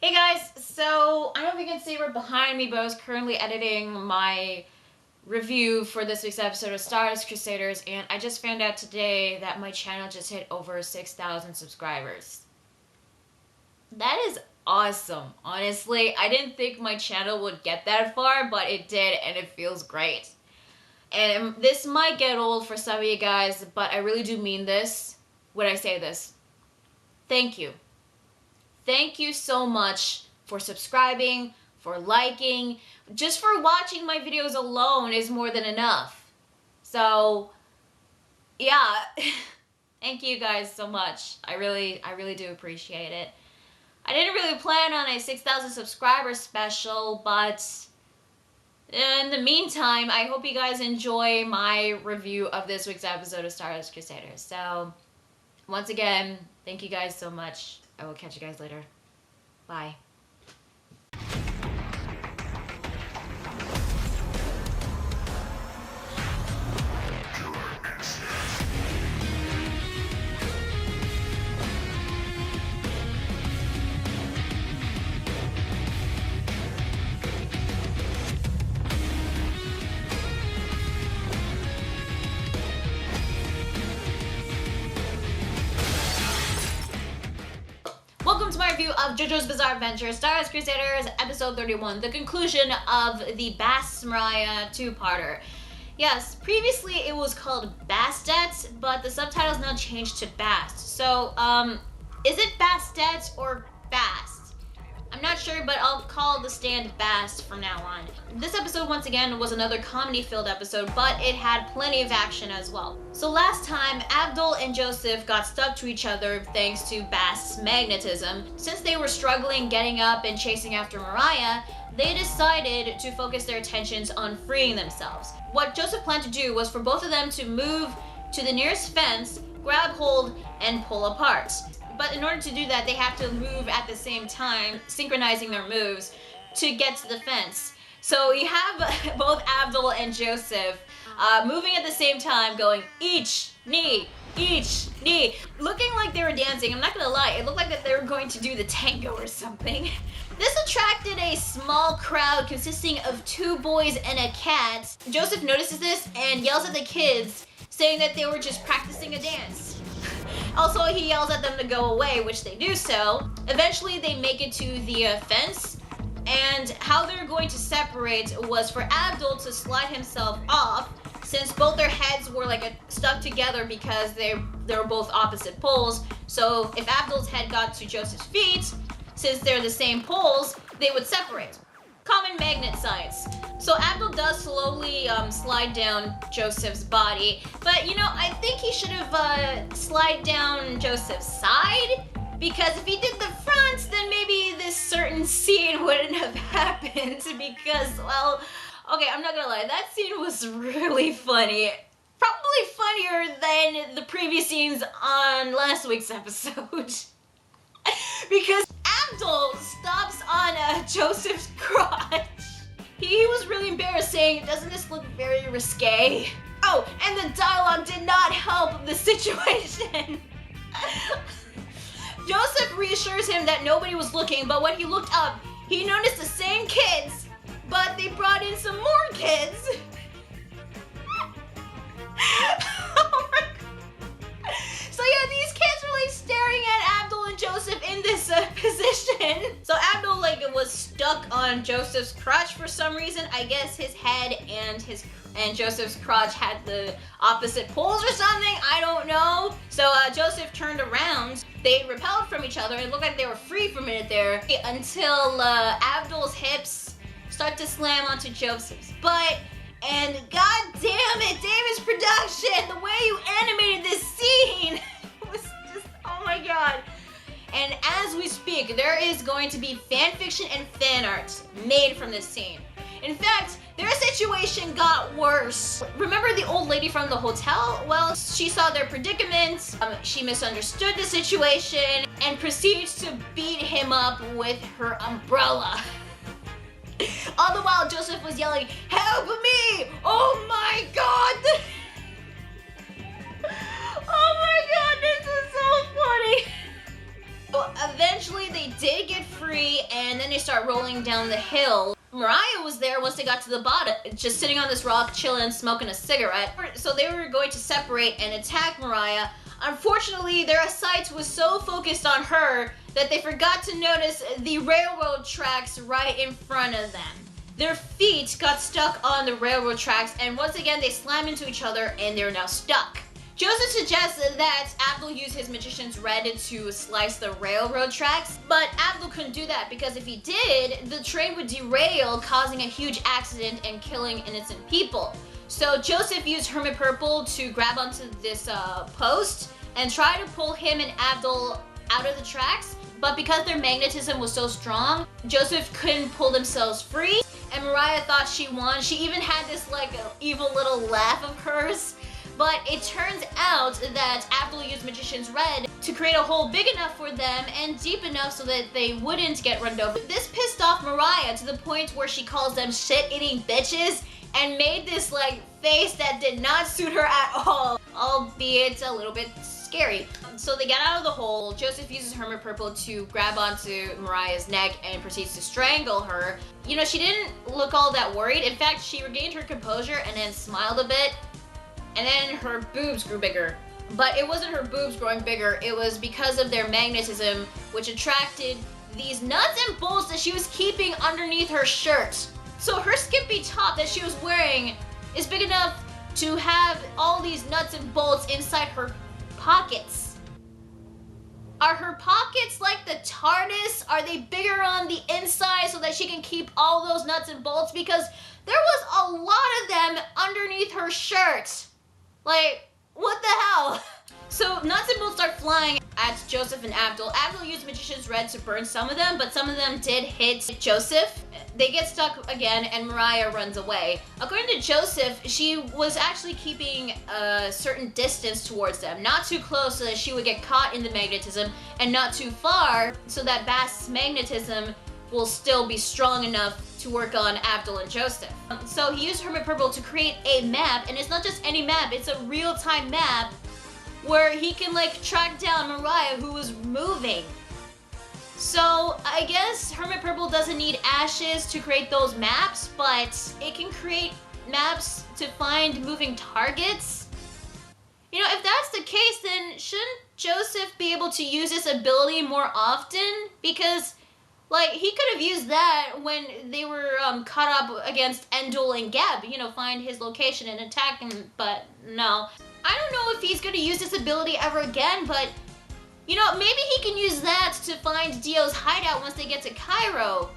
Hey guys, so I don't know if you can see right behind me, but I was currently editing my review for this week's episode of Stardust Crusaders, and I just found out today that my channel just hit over 6,000 subscribers. That is awesome, honestly. I didn't think my channel would get that far, but it did, and it feels great. And this might get old for some of you guys, but I really do mean this when I say this. Thank you. Thank you so much for subscribing, for liking. Just for watching my videos alone is more than enough. So, yeah. Thank you guys so much. I really do appreciate it. I didn't really plan on a 6,000 subscriber special, but in the meantime, I hope you guys enjoy my review of this week's episode of Stardust Crusaders. So, once again, thank you guys so much. I will catch you guys later. Bye. Welcome to my review of Jojo's Bizarre Adventure, Stardust Crusaders, episode 31, the conclusion of the Mariah two-parter. Yes, previously it was called Bastet, but the subtitles now changed to Bast. So, is it Bastet or Bast? I'm not sure, but I'll call the stand Bast from now on. This episode, once again, was another comedy-filled episode, but it had plenty of action as well. So last time, Avdol and Joseph got stuck to each other thanks to Bast's magnetism. Since they were struggling getting up and chasing after Mariah, they decided to focus their attentions on freeing themselves. What Joseph planned to do was for both of them to move to the nearest fence, grab hold, and pull apart. But in order to do that, they have to move at the same time, synchronizing their moves to get to the fence. So you have both Avdol and Joseph moving at the same time, going each knee, looking like they were dancing. I'm not gonna lie, it looked like that they were going to do the tango or something. This attracted a small crowd consisting of 2 boys and a cat. Joseph notices this and yells at the kids, saying that they were just practicing a dance. Also, he yells at them to go away, which they do so. Eventually, they make it to the fence, and how they're going to separate was for Avdol to slide himself off, since both their heads were stuck together because they were both opposite poles. So if Avdol's head got to Joseph's feet, since they're the same poles, they would separate. Common magnet science. So Avdol does slowly slide down Joseph's body, but I think he should have slide down Joseph's side, because if he did the front, then maybe this certain scene wouldn't have happened, because, well, okay, I'm not gonna lie, that scene was really funny. Probably funnier than the previous scenes on last week's episode. Because Avdol stops on Joseph's crotch. He was really embarrassed, saying, "Doesn't this look very risque?" Oh, and the dialogue did not help the situation. Joseph reassures him that nobody was looking, but when he looked up, he noticed the same kids, but they brought in some more kids. Oh my God. So yeah, these kids were staring at Avdol and Joseph in this position. So Avdol was stuck on Joseph's crotch for some reason. I guess his head and Joseph's crotch had the opposite poles or something. I don't know. So Joseph turned around. They repelled from each other. It looked like they were free for a minute there until Avdol's hips start to slam onto Joseph's butt. And god damn it, Davis Production, the way you animated this scene was just, oh my god. And as we speak, there is going to be fan fiction and fan art made from this scene. In fact, their situation got worse. Remember the old lady from the hotel? Well, she saw their predicament, she misunderstood the situation, and proceeds to beat him up with her umbrella. All the while, Joseph was yelling, "Help me! Oh my god!" Oh my god, this is so funny! Well, eventually they did get free, and then they start rolling down the hill. Mariah was there once they got to the bottom, just sitting on this rock, chilling, smoking a cigarette. So they were going to separate and attack Mariah. Unfortunately, their sights was so focused on her that they forgot to notice the railroad tracks right in front of them. Their feet got stuck on the railroad tracks, and once again they slam into each other, and they're now stuck. Joseph suggests that Avdol use his magician's red to slice the railroad tracks, but Avdol couldn't do that because if he did, the train would derail, causing a huge accident and killing innocent people. So Joseph used Hermit Purple to grab onto this post and try to pull him and Avdol out of the tracks, but because their magnetism was so strong, Joseph couldn't pull themselves free, and Mariah thought she won. She even had this evil little laugh of hers. But it turns out that Avdol used Magician's Red to create a hole big enough for them and deep enough so that they wouldn't get run over. This pissed off Mariah to the point where she calls them shit-eating bitches and made this face that did not suit her at all, albeit a little bit scary. So they get out of the hole. Joseph uses Hermit Purple to grab onto Mariah's neck and proceeds to strangle her. You know, she didn't look all that worried. In fact, she regained her composure and then smiled a bit. And then her boobs grew bigger. But it wasn't her boobs growing bigger, it was because of their magnetism, which attracted these nuts and bolts that she was keeping underneath her shirt. So her skimpy top that she was wearing is big enough to have all these nuts and bolts inside her pockets. Are her pockets like the TARDIS? Are they bigger on the inside so that she can keep all those nuts and bolts? Because there was a lot of them underneath her shirt. What the hell? So nuts and bolts start flying at Joseph and Avdol. Avdol used Magician's Red to burn some of them, but some of them did hit Joseph. They get stuck again, and Mariah runs away. According to Joseph, she was actually keeping a certain distance towards them. Not too close so that she would get caught in the magnetism, and not too far so that Bast's magnetism will still be strong enough to work on Avdol and Joseph. So he used Hermit Purple to create a map, and it's not just any map, it's a real-time map where he can track down Mariah, who was moving. So I guess Hermit Purple doesn't need ashes to create those maps, but it can create maps to find moving targets. You know, if that's the case, then shouldn't Joseph be able to use this ability more often? Because he could have used that when they were caught up against Endul and Geb, you know, find his location and attack him, but no. I don't know if he's going to use this ability ever again, but, you know, maybe he can use that to find Dio's hideout once they get to Cairo.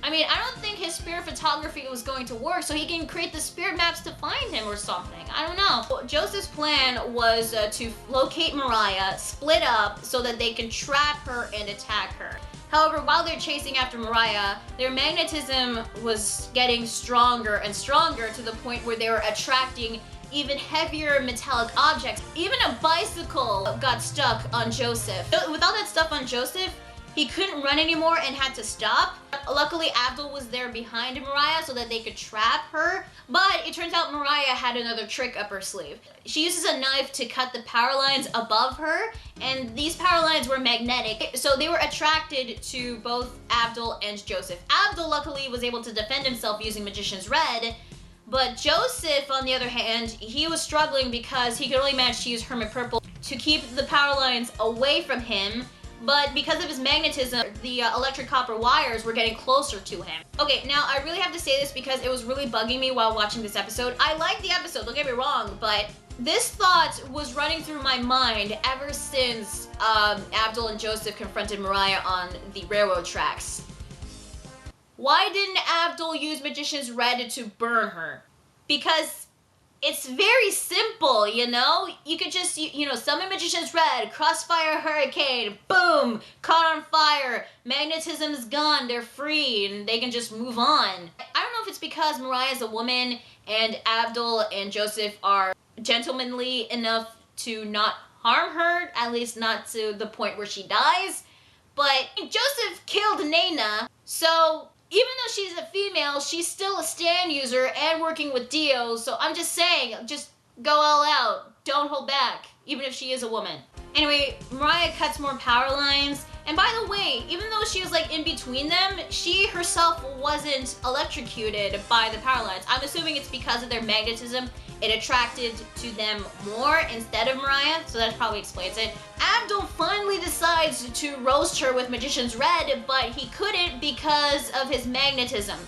I mean, I don't think his spirit photography was going to work, so he can create the spirit maps to find him or something. I don't know. Joseph's plan was to locate Mariah, split up, so that they can trap her and attack her. However, while they're chasing after Mariah, their magnetism was getting stronger and stronger to the point where they were attracting even heavier metallic objects. Even a bicycle got stuck on Joseph. With all that stuff on Joseph, he couldn't run anymore and had to stop. Luckily, Avdol was there behind Mariah so that they could trap her. But it turns out Mariah had another trick up her sleeve. She uses a knife to cut the power lines above her, and these power lines were magnetic, so they were attracted to both Avdol and Joseph. Avdol luckily was able to defend himself using Magician's Red, but Joseph, on the other hand, he was struggling because he could only manage to use Hermit Purple to keep the power lines away from him. But because of his magnetism, the electric copper wires were getting closer to him. Okay, now I really have to say this because it was really bugging me while watching this episode. I liked the episode, don't get me wrong, but this thought was running through my mind ever since Avdol and Joseph confronted Mariah on the railroad tracks. Why didn't Avdol use Magician's Red to burn her? Because it's very simple, you know? You could just, you know, summon Magician's Red, Crossfire Hurricane, boom, caught on fire, magnetism's gone, they're free, and they can just move on. I don't know if it's because Mariah's a woman and Avdol and Joseph are gentlemanly enough to not harm her, at least not to the point where she dies, but Joseph killed Nana, so even though she's a female, she's still a stand user and working with Dio, so I'm just saying, just go all out. Don't hold back, even if she is a woman. Anyway, Mariah cuts more power lines, And by the way, even though she was like in between them, she herself wasn't electrocuted by the power lines. I'm assuming it's because of their magnetism. It attracted to them more instead of Mariah, so that probably explains it. Avdol finally decides to roast her with Magician's Red, but he couldn't because of his magnetism.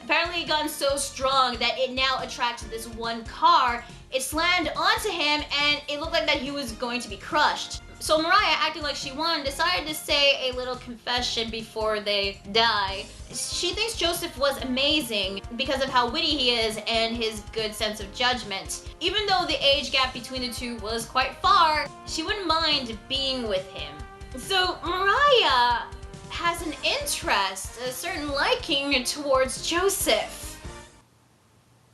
Apparently it gotten so strong that it now attracted this one car. It slammed onto him and it looked like that he was going to be crushed. So Mariah, acting like she won, decided to say a little confession before they die. She thinks Joseph was amazing because of how witty he is and his good sense of judgment. Even though the age gap between the two was quite far, she wouldn't mind being with him. So Mariah has an interest, a certain liking towards Joseph.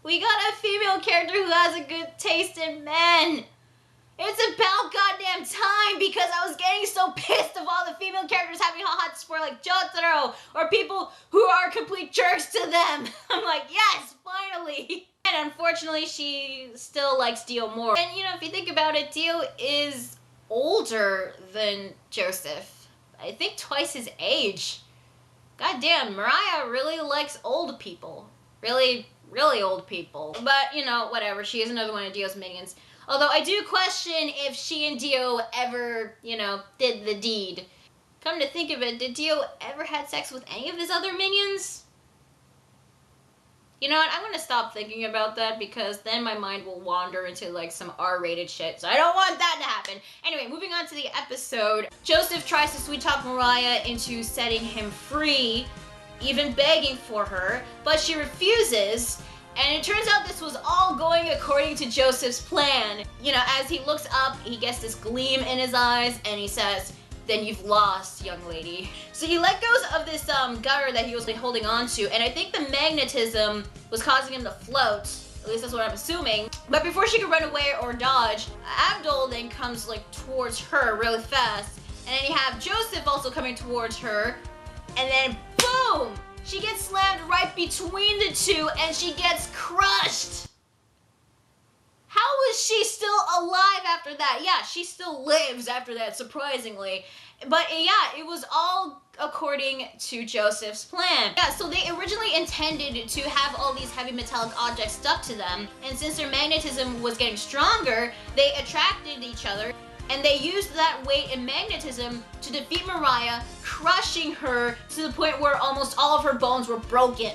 We got a female character who has a good taste in men. It's about goddamn time, because I was getting so pissed of all the female characters having hots for like Jotaro or people who are complete jerks to them. I'm like, yes, finally. And unfortunately, she still likes Dio more. And you know, if you think about it, Dio is older than Joseph. I think twice his age. Goddamn, Mariah really likes old people. Really, really old people. But you know, whatever. She is another one of Dio's minions. Although I do question if she and Dio ever, you know, did the deed. Come to think of it, did Dio ever had sex with any of his other minions? You know what, I'm gonna stop thinking about that because then my mind will wander into like some R-rated shit, so I don't want that to happen. Anyway, moving on to the episode. Joseph tries to sweet talk Mariah into setting him free, even begging for her, but she refuses. And it turns out this was all going according to Joseph's plan. You know, as he looks up, he gets this gleam in his eyes, and he says, "Then you've lost, young lady." So he let go of this gutter that he was like holding on to, and I think the magnetism was causing him to float. At least that's what I'm assuming. But before she could run away or dodge, Avdol then comes like towards her really fast. And then you have Joseph also coming towards her, and then boom! She gets slammed right between the two and she gets crushed. How is she still alive after that? Yeah, she still lives after that, surprisingly. But yeah, it was all according to Joseph's plan. Yeah, so they originally intended to have all these heavy metallic objects stuck to them, and since their magnetism was getting stronger, they attracted each other. And they used that weight and magnetism to defeat Mariah, crushing her to the point where almost all of her bones were broken.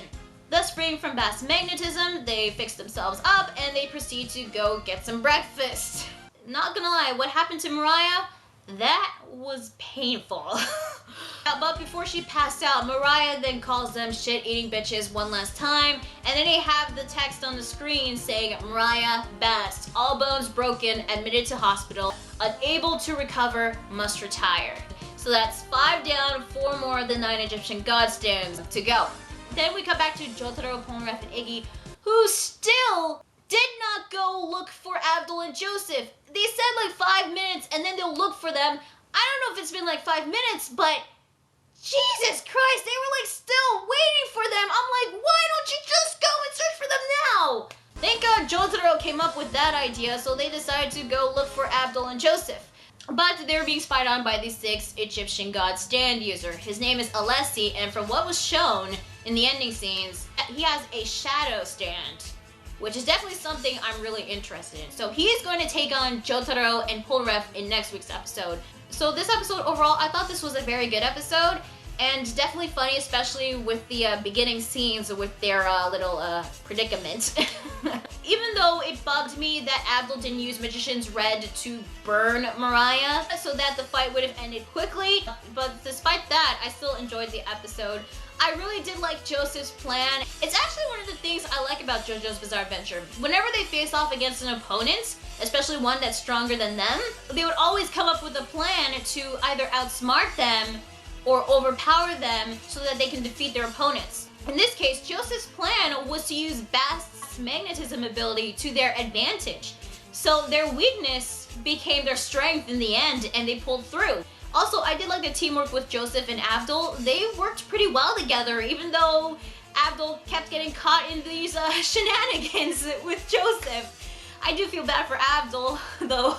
Thus, freeing from Bass magnetism, they fix themselves up and they proceed to go get some breakfast. Not gonna lie, what happened to Mariah? That was painful. But before she passed out, Mariah then calls them shit-eating bitches one last time, and then they have the text on the screen saying, "Mariah Best, all bones broken, admitted to hospital, unable to recover, must retire." So that's 5 down, 4 more of the 9 Egyptian god stands to go. Then we come back to Jotaro, Polnareff, and Iggy, who still did not go look for Avdol and Joseph. They said like 5 minutes and then they'll look for them. I don't know if it's been like 5 minutes, but Jesus Christ, they were like still waiting for them. I'm like, why don't you just go and search for them now? Thank God Jotaro came up with that idea, so they decided to go look for Avdol and Joseph. But they were being spied on by the 6th Egyptian god stand user. His name is Alessi, and from what was shown in the ending scenes, he has a shadow stand, which is definitely something I'm really interested in. So he is going to take on Jotaro and Polnareff in next week's episode. So this episode overall, I thought this was a very good episode, and definitely funny, especially with the beginning scenes with their little predicament. Even though it bugged me that Avdol didn't use Magician's Red to burn Mariah so that the fight would have ended quickly, but despite that, I still enjoyed the episode. I really did like Joseph's plan. It's actually one of the things I like about JoJo's Bizarre Adventure. Whenever they face off against an opponent, especially one that's stronger than them, they would always come up with a plan to either outsmart them or overpower them so that they can defeat their opponents. In this case, Joseph's plan was to use Bast's magnetism ability to their advantage. So their weakness became their strength in the end, and they pulled through. Also, I did like the teamwork with Joseph and Avdol. They worked pretty well together, even though Avdol kept getting caught in these shenanigans with Joseph. I do feel bad for Avdol, though.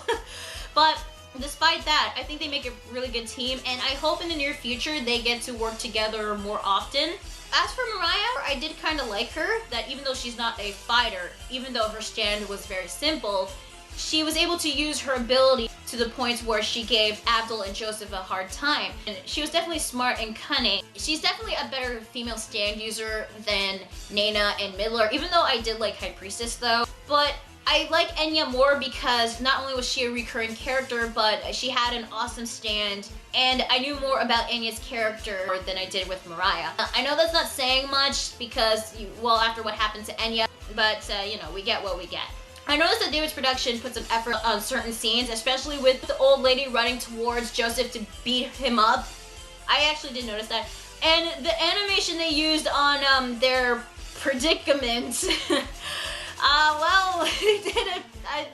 But despite that, I think they make a really good team, and I hope in the near future they get to work together more often. As for Mariah, I did kind of like her, that even though she's not a fighter, even though her stand was very simple, she was able to use her ability to the point where she gave Avdol and Joseph a hard time. And she was definitely smart and cunning. She's definitely a better female stand user than Nana and Midler, even though I did like High Priestess though. But I like Enya more because not only was she a recurring character, but she had an awesome stand, and I knew more about Enya's character than I did with Mariah. I know that's not saying much because, well, after what happened to Enya, but you know, we get what we get. I noticed that David's production put some effort on certain scenes, especially with the old lady running towards Joseph to beat him up. I actually did notice that. And the animation they used on their predicament, well,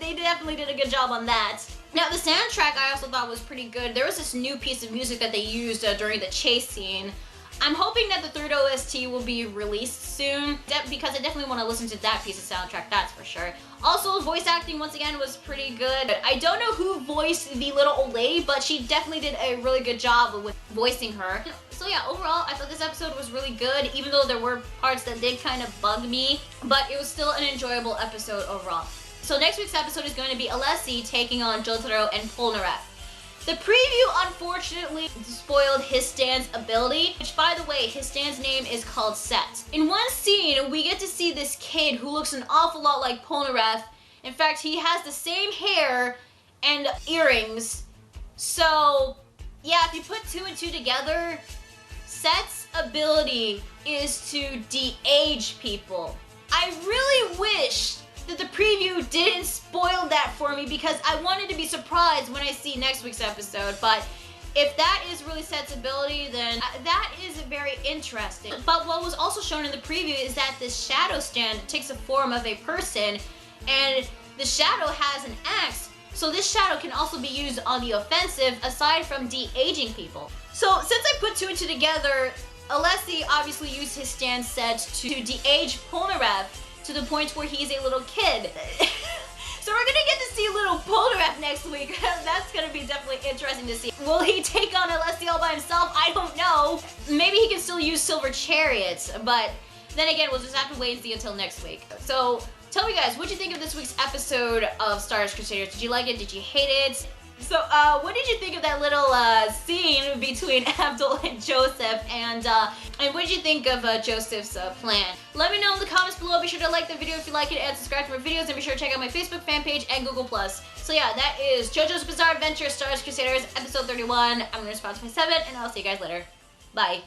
they definitely did a good job on that. Now, the soundtrack I also thought was pretty good. There was this new piece of music that they used during the chase scene. I'm hoping that the third OST will be released soon, because I definitely want to listen to that piece of soundtrack, that's for sure. Also, voice acting, once again, was pretty good. I don't know who voiced the little old lady, but she definitely did a really good job with voicing her. So yeah, overall, I thought this episode was really good, even though there were parts that did kind of bug me, but it was still an enjoyable episode overall. So next week's episode is going to be Alessi taking on Jotaro and Polnareff. The preview, unfortunately, spoiled his stand's ability, which, by the way, his stand's name is called Set. In one scene, we get to see this kid who looks an awful lot like Polnareff. In fact, he has the same hair and earrings. So, yeah, if you put two and two together, Set's ability is to de-age people. I really wish that the preview didn't spoil that for me, because I wanted to be surprised when I see next week's episode. But if that is really Set's ability, then that is very interesting. But what was also shown in the preview is that this shadow stand takes the form of a person, and the shadow has an axe. So this shadow can also be used on the offensive aside from de-aging people. So since I put two and two together, Alessi obviously used his stand Set to de-age Polnareff to the point where he's a little kid. So we're gonna get to see little Polnareff next week. That's gonna be definitely interesting to see. Will he take on Alessi all by himself? I don't know. Maybe he can still use Silver Chariots, but then again, we'll just have to wait and see until next week. So tell me guys, what'd you think of this week's episode of Stardust Crusaders? Did you like it? Did you hate it? So, what did you think of that little scene between Avdol and Joseph, and what did you think of Joseph's plan? Let me know in the comments below. Be sure to like the video if you like it, and subscribe to my videos, and be sure to check out my Facebook fan page and Google+. So yeah, that is Jojo's Bizarre Adventure Stardust Crusaders, episode 31. I'm gonna respond to my 7, and I'll see you guys later. Bye.